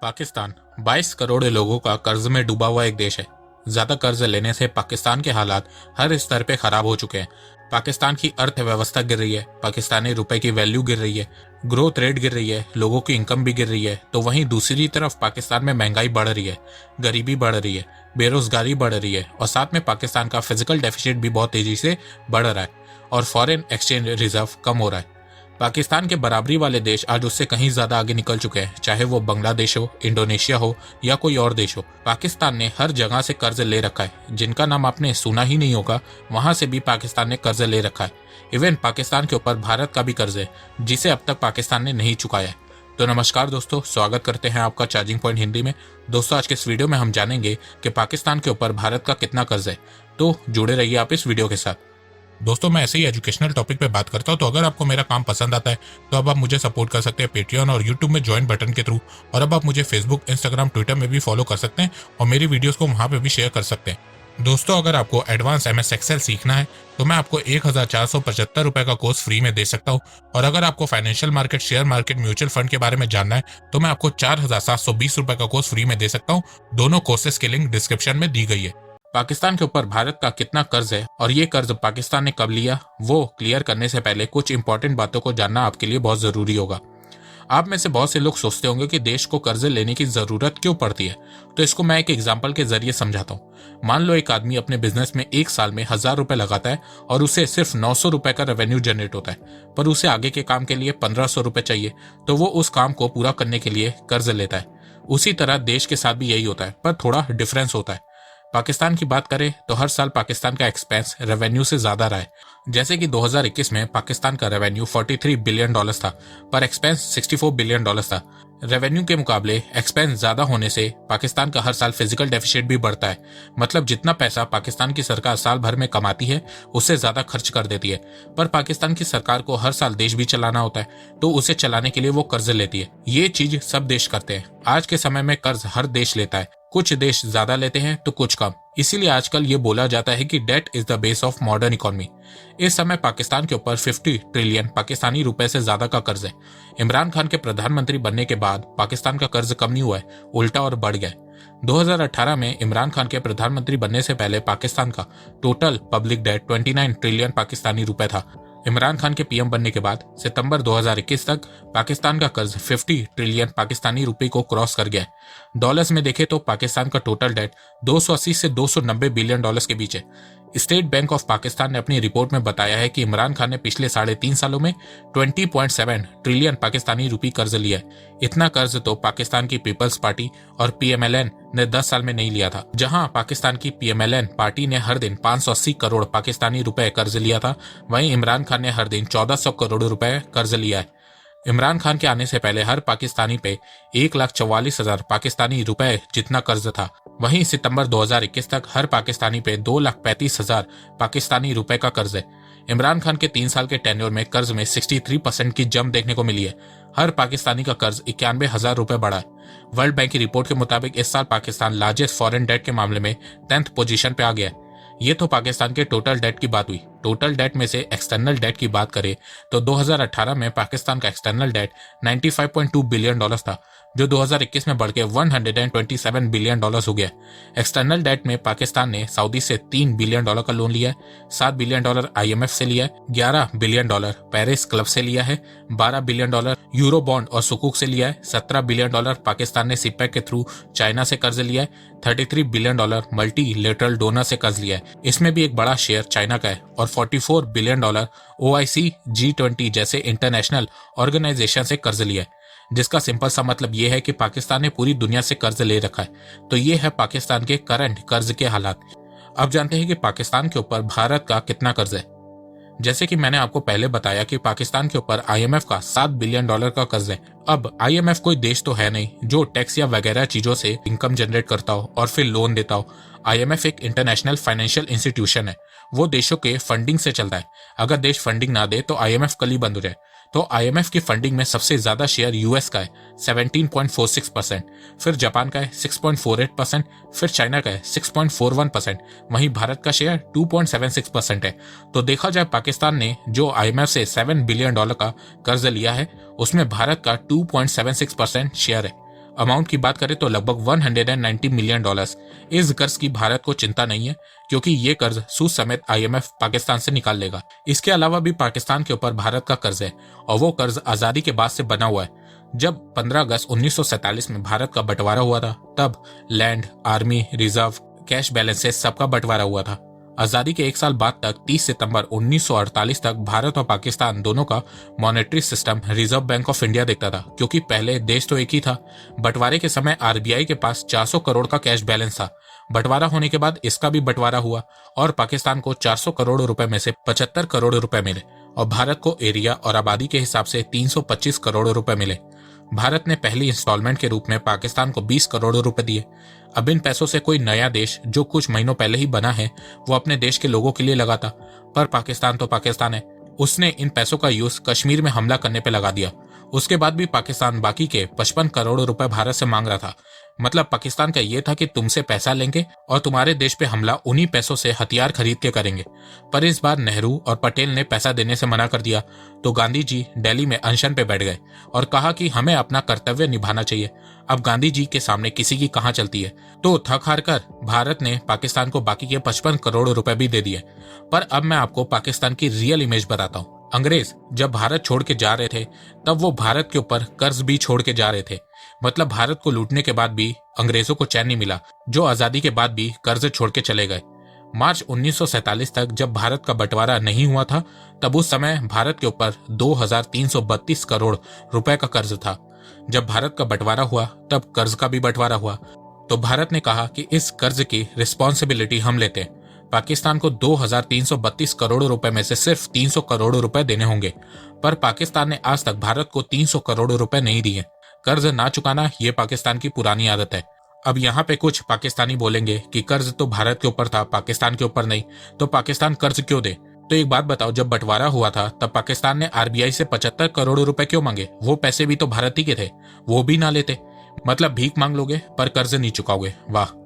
पाकिस्तान 22 करोड़ लोगों का कर्ज में डूबा हुआ एक देश है। ज्यादा कर्ज लेने से पाकिस्तान के हालात हर स्तर पे खराब हो चुके हैं। पाकिस्तान की अर्थव्यवस्था गिर रही है, पाकिस्तानी रुपए की वैल्यू गिर रही है, ग्रोथ रेट गिर रही है, लोगों की इनकम भी गिर रही है। तो वहीं दूसरी तरफ पाकिस्तान में महंगाई बढ़ रही है, गरीबी बढ़ रही है, बेरोजगारी बढ़ रही है और साथ में पाकिस्तान का फिजिकल डेफिसिट भी बहुत तेजी से बढ़ रहा है और फॉरेन एक्सचेंज रिजर्व कम हो रहा है। पाकिस्तान के बराबरी वाले देश आज उससे कहीं ज्यादा आगे निकल चुके हैं, चाहे वो बांग्लादेश हो, इंडोनेशिया हो या कोई और देश हो। पाकिस्तान ने हर जगह से कर्ज ले रखा है, जिनका नाम आपने सुना ही नहीं होगा वहां से भी पाकिस्तान ने कर्ज ले रखा है। इवन पाकिस्तान के ऊपर भारत का भी कर्ज है, जिसे अब तक पाकिस्तान ने नहीं चुकाया है। तो नमस्कार दोस्तों, स्वागत करते हैं आपका चार्जिंग पॉइंट हिंदी में। दोस्तों, आज के इस वीडियो में हम जानेंगे कि पाकिस्तान के ऊपर भारत का कितना कर्ज है। तो जुड़े रहिए आप इस वीडियो के साथ। दोस्तों, मैं ऐसे ही एजुकेशनल टॉपिक पे बात करता हूँ, तो अगर आपको मेरा काम पसंद आता है तो अब आप मुझे सपोर्ट कर सकते हैं पेट्रियन और यूट्यूब में ज्वाइन बटन के थ्रू। और अब आप मुझे फेसबुक, इंस्टाग्राम, ट्विटर में भी फॉलो कर सकते हैं और मेरी वीडियोस को वहाँ पे भी शेयर कर सकते हैं। दोस्तों, अगर आपको एडवांस MS एक्सेल सीखना है तो मैं आपको 1475 रुपए का कोर्स फ्री में दे सकता हूँ। और अगर आपको financial market, share market, mutual fund के बारे में जानना है तो मैं आपको 4720 रुपए का कोर्स फ्री में दे सकता हूँ। दोनों कोर्सेज की लिंक डिस्क्रिप्शन में दी गई है। पाकिस्तान के ऊपर भारत का कितना कर्ज है और ये कर्ज पाकिस्तान ने कब लिया, वो क्लियर करने से पहले कुछ इंपॉर्टेंट बातों को जानना आपके लिए बहुत जरूरी होगा। आप में से बहुत से लोग सोचते होंगे कि देश को कर्ज लेने की जरूरत क्यों पड़ती है, तो इसको मैं एक एग्जाम्पल के जरिए समझाता हूँ। मान लो एक आदमी अपने बिजनेस में एक साल में 1000 रुपए लगाता है और उसे सिर्फ 900 रुपए का रेवेन्यू जनरेट होता है, पर उसे आगे के काम के लिए 1500 रुपए चाहिए, तो वो उस काम को पूरा करने के लिए कर्ज लेता है। उसी तरह देश के साथ भी यही होता है, पर थोड़ा डिफरेंस होता है। पाकिस्तान की बात करें तो हर साल पाकिस्तान का एक्सपेंस रेवेन्यू से ज्यादा रहा है। जैसे कि 2021 में पाकिस्तान का रेवेन्यू $43 बिलियन था, पर एक्सपेंस $64 बिलियन था। रेवेन्यू के मुकाबले एक्सपेंस ज्यादा होने से पाकिस्तान का हर साल फिजिकल डेफिसिट भी बढ़ता है। मतलब जितना पैसा पाकिस्तान की सरकार साल भर में कमाती है उससे ज्यादा खर्च कर देती है। पर पाकिस्तान की सरकार को हर साल देश भी चलाना होता है, तो उसे चलाने के लिए वो कर्ज लेती है। ये चीज सब देश करते हैं। आज के समय में कर्ज हर देश लेता है, कुछ देश ज्यादा लेते हैं तो कुछ कम। इसीलिए आजकल ये बोला जाता है कि debt is the base of modern economy. इस समय पाकिस्तान के ऊपर 50 ट्रिलियन पाकिस्तानी रुपए से ज्यादा का कर्ज है। इमरान खान के प्रधानमंत्री बनने के बाद पाकिस्तान का कर्ज कम नहीं हुआ है, उल्टा और बढ़ गया है। 2018 में इमरान खान के प्रधानमंत्री बनने से पहले पाकिस्तान का total public debt 29 trillion Pakistani रुपए था। इमरान खान के PM बनने के बाद सितंबर 2021 तक पाकिस्तान का कर्ज 50 ट्रिलियन पाकिस्तानी रुपए को क्रॉस कर गया है। डॉलर्स में देखें तो पाकिस्तान का टोटल डेट 280 से 290 बिलियन डॉलर्स के बीच है। स्टेट बैंक ऑफ पाकिस्तान ने अपनी रिपोर्ट में बताया है कि इमरान खान ने पिछले 3.5 सालों में 20.7 ट्रिलियन पाकिस्तानी रुपए कर्ज लिया है। इतना कर्ज तो पाकिस्तान की पीपल्स पार्टी और PMLN ने 10 साल में नहीं लिया था। जहां पाकिस्तान की PMLN पार्टी ने हर दिन 580 करोड़ पाकिस्तानी रुपए कर्ज लिया था, वहीं इमरान खान ने हर दिन 1400 करोड़ रुपए कर्ज लिया है। इमरान खान के आने से पहले हर पाकिस्तानी पे 1,44,000 पाकिस्तानी रुपए जितना कर्ज था। वहीं सितंबर 2021 तक हर पाकिस्तानी पे 2,35,000 पाकिस्तानी रुपए का कर्ज है। इमरान खान के 3 साल के टेन्योर में कर्ज में 63% की जंप देखने को मिली है। हर पाकिस्तानी का कर्ज 91,000 रुपए बढ़ा है। वर्ल्ड बैंक की रिपोर्ट के मुताबिक इस साल पाकिस्तान लार्जेस्ट फॉरेन डेट के मामले में 10th पोजीशन पे आ गया है। ये तो पाकिस्तान के टोटल डेट की बात हुई। टोटल डेट में से एक्सटर्नल डेट की बात करें तो 2018 में पाकिस्तान का एक्सटर्नल डेट 95.2 बिलियन डॉलर्स था, जो 2021 में बढ़ के 127 बिलियन डॉलर्स हो गया। एक्सटर्नल डेट में पाकिस्तान ने सऊदी से $3 बिलियन का लोन लिया है, $7 बिलियन IMF से लिया है, $11 बिलियन पेरिस क्लब से लिया है, $12 बिलियन यूरो बॉन्ड और सुकूक से लिया है, $17 बिलियन पाकिस्तान ने सिपेक के थ्रू चाइना से कर्ज लिया है, $33 बिलियन मल्टीलेटरल डोनर से कर्ज लिया है। इसमें भी एक बड़ा शेयर चाइना का है और $44 बिलियन OIC, G20 जैसे इंटरनेशनल ऑर्गेनाइजेशन से कर्ज लिया है। जिसका सिंपल सा मतलब ये है कि पाकिस्तान ने पूरी दुनिया से कर्ज ले रखा है। तो ये है पाकिस्तान के करंट कर्ज के हालात। अब जानते हैं कि पाकिस्तान के ऊपर भारत का कितना कर्ज है। जैसे कि मैंने आपको पहले बताया कि पाकिस्तान के ऊपर IMF का $7 बिलियन का कर्ज है। अब IMF कोई देश तो है नहीं जो टैक्स या वगैरह चीजों से इनकम जनरेट करता हो और फिर लोन देता हो। IMF एक इंटरनेशनल फाइनेंशियल इंस्टीट्यूशन है, वो देशों के फंडिंग से चलता है। अगर देश फंडिंग ना दे तो IMF कल ही बंद हो जाए। तो IMF की फंडिंग में सबसे ज्यादा शेयर US का है 17.46%, फिर जापान का है 6.48%, फिर चाइना का है 6.41%, वहीं भारत का शेयर 2.76% है। तो देखा जाए पाकिस्तान ने जो IMF से $7 बिलियन का कर्ज लिया है उसमें भारत का 2.76% शेयर है। अमाउंट की बात करें तो लगभग $190 मिलियन। इस कर्ज की भारत को चिंता नहीं है क्योंकि ये कर्ज सूद समेत IMF पाकिस्तान से निकाल लेगा। इसके अलावा भी पाकिस्तान के ऊपर भारत का कर्ज है और वो कर्ज आजादी के बाद से बना हुआ है। जब 15 अगस्त 1947 में भारत का बंटवारा हुआ था तब land, army, reserve, cash balances सबका बंटवारा हुआ था। आजादी के एक साल बाद तक 30 सितंबर 1948 तक भारत और पाकिस्तान दोनों का monetary system reserve bank of India देखता था क्योंकि पहले देश तो एक ही था। बंटवारे के समय RBI के पास 400 करोड़ का कैश बैलेंस था। बंटवारा होने के बाद इसका भी बंटवारा हुआ और पाकिस्तान को 400 करोड़ रुपए में से 75 करोड़ रुपए मिले और भारत को एरिया और आबादी के हिसाब से 325 करोड़ रुपए मिले। भारत ने पहली इंस्टॉलमेंट के रूप में पाकिस्तान को 20 करोड़ रुपए दिए। अब इन पैसों से कोई नया देश जो कुछ महीनों पहले ही बना है वो अपने देश के लोगों के लिए लगाता, पर पाकिस्तान तो पाकिस्तान है। उसने इन पैसों का यूज कश्मीर में हमला करने पे लगा दिया। उसके बाद भी पाकिस्तान बाकी के 55 करोड़ रुपए भारत से मांग रहा था। मतलब पाकिस्तान का ये था कि तुमसे पैसा लेंगे और तुम्हारे देश पे हमला उन्हीं पैसों से हथियार खरीद के करेंगे। पर इस बार नेहरू और पटेल ने पैसा देने से मना कर दिया तो गांधी जी दिल्ली में अनशन पे बैठ गए और कहा कि हमें अपना कर्तव्य निभाना चाहिए। अब गांधी जी के सामने किसी की कहाँ चलती है, तो थक हार कर भारत ने पाकिस्तान को बाकी के 55 करोड़ रुपए भी दे दिए। पर अब मैं आपको पाकिस्तान की रियल इमेज बताता हूँ। अंग्रेज जब भारत छोड़ के जा रहे थे तब वो भारत के ऊपर कर्ज भी छोड़ के जा रहे थे। मतलब भारत को लूटने के बाद भी अंग्रेजों को चैन नहीं मिला, जो आजादी के बाद भी कर्ज छोड़ के चले गए। मार्च 1947 तक जब भारत का बंटवारा नहीं हुआ था तब उस समय भारत के ऊपर 2332 करोड़ रुपए का कर्ज था। जब भारत का बंटवारा हुआ तब कर्ज का भी बंटवारा हुआ तो भारत ने कहा कि इस कर्ज की रिस्पॉन्सिबिलिटी हम लेते हैं। पाकिस्तान को 2332 करोड़ रुपए में से सिर्फ 300 करोड़ रुपए देने होंगे, पर पाकिस्तान ने आज तक भारत को 300 करोड़ रुपए नहीं दिए। कर्ज ना चुकाना ये पाकिस्तान की पुरानी आदत है। अब यहाँ पे कुछ पाकिस्तानी बोलेंगे कि कर्ज तो भारत के ऊपर था, पाकिस्तान के ऊपर नहीं, तो पाकिस्तान कर्ज क्यों दे? तो एक बात बताओ, जब बंटवारा हुआ था तब पाकिस्तान ने RBI से 75 करोड़ रुपए क्यों मांगे? वो पैसे भी तो भारत ही के थे, वो भी ना लेते। मतलब भीख मांग लोगे पर कर्ज नहीं चुकाओगे। वाह।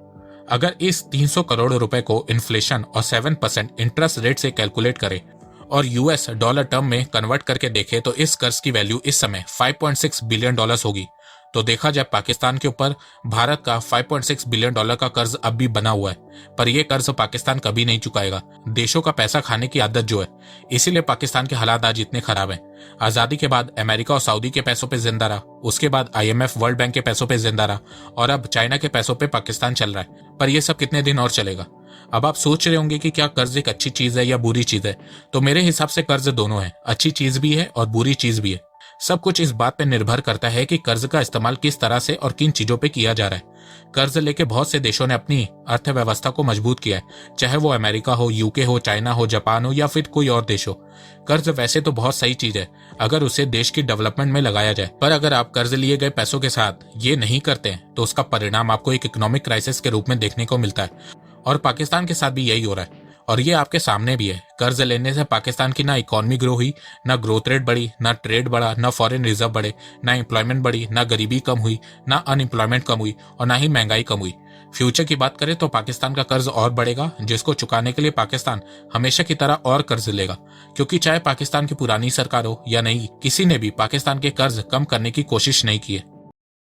अगर इस 300 करोड़ रुपए को इन्फ्लेशन और 7% इंटरेस्ट रेट से कैलकुलेट करें और US डॉलर टर्म में कन्वर्ट करके देखें तो इस कर्ज की वैल्यू इस समय $5.6 बिलियन होगी। तो देखा जाए पाकिस्तान के ऊपर भारत का $5.6 बिलियन का कर्ज अब भी बना हुआ है, पर यह कर्ज पाकिस्तान कभी नहीं चुकाएगा। देशों का पैसा खाने की आदत जो है, इसीलिए पाकिस्तान के हालात आज इतने खराब हैं। आजादी के बाद अमेरिका और सऊदी के पैसों पे जिंदा रहा, उसके बाद IMF वर्ल्ड बैंक के पैसों पे जिंदा रहा और अब चाइना के पैसों पे पाकिस्तान चल रहा है। पर यह सब कितने दिन और चलेगा? अब आप सोच रहे होंगे कि क्या कर्ज एक अच्छी चीज है या बुरी चीज है? तो मेरे हिसाब से कर्ज दोनों है, अच्छी चीज भी है और बुरी चीज भी है। सब कुछ इस बात पे निर्भर करता है कि कर्ज का इस्तेमाल किस तरह से और किन चीजों पे किया जा रहा है। कर्ज लेके बहुत से देशों ने अपनी अर्थव्यवस्था को मजबूत किया है, चाहे वो अमेरिका हो, UK हो, चाइना हो, जापान हो या फिर कोई और देश हो। कर्ज वैसे तो बहुत सही चीज है अगर उसे देश की डेवलपमेंट में लगाया जाए, पर अगर आप कर्ज लिए गए पैसों के साथ ये नहीं करते हैं तो उसका परिणाम आपको एक इकोनॉमिक क्राइसिस के रूप में देखने को मिलता है। और पाकिस्तान के साथ भी यही हो रहा है और ये आपके सामने भी है। कर्ज लेने से पाकिस्तान की ना इकोनॉमी ग्रो हुई, ना ग्रोथ रेट बढ़ी, ना ट्रेड बढ़ा, ना फॉरेन रिजर्व बढ़े, ना एम्प्लॉयमेंट बढ़ी, ना गरीबी कम हुई, ना अनएम्प्लॉयमेंट कम हुई और ना ही महंगाई कम हुई। फ्यूचर की बात करें तो पाकिस्तान का कर्ज और बढ़ेगा, जिसको चुकाने के लिए पाकिस्तान हमेशा की तरह और कर्ज लेगा, क्योंकि चाहे पाकिस्तान की पुरानी सरकार हो या नहीं, किसी ने भी पाकिस्तान के कर्ज कम करने की कोशिश नहीं की है।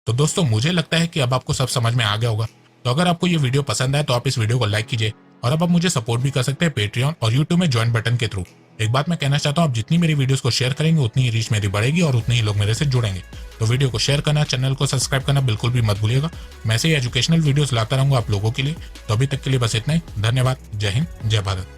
तो दोस्तों, मुझे लगता है कि अब आपको सब समझ में आ गया होगा। तो अगर आपको ये वीडियो पसंद आए तो आप इस वीडियो को लाइक कीजिए और अब आप मुझे सपोर्ट भी कर सकते हैं पेट्रियन और यूट्यूब में ज्वाइन बटन के थ्रू। एक बात मैं कहना चाहता हूँ, आप जितनी मेरी वीडियोस को शेयर करेंगे उतनी ही रीच मेरी बढ़ेगी और उतने ही लोग मेरे से जुड़ेंगे। तो वीडियो को शेयर करना, चैनल को सब्सक्राइब करना बिल्कुल भी मत भूलिएगा। मैं ऐसे ही एजुकेशनल वीडियोस लाता रहूंगा आप लोगों के लिए। तो अभी तक के लिए बस इतना ही। धन्यवाद। जय हिंद, जय भारत।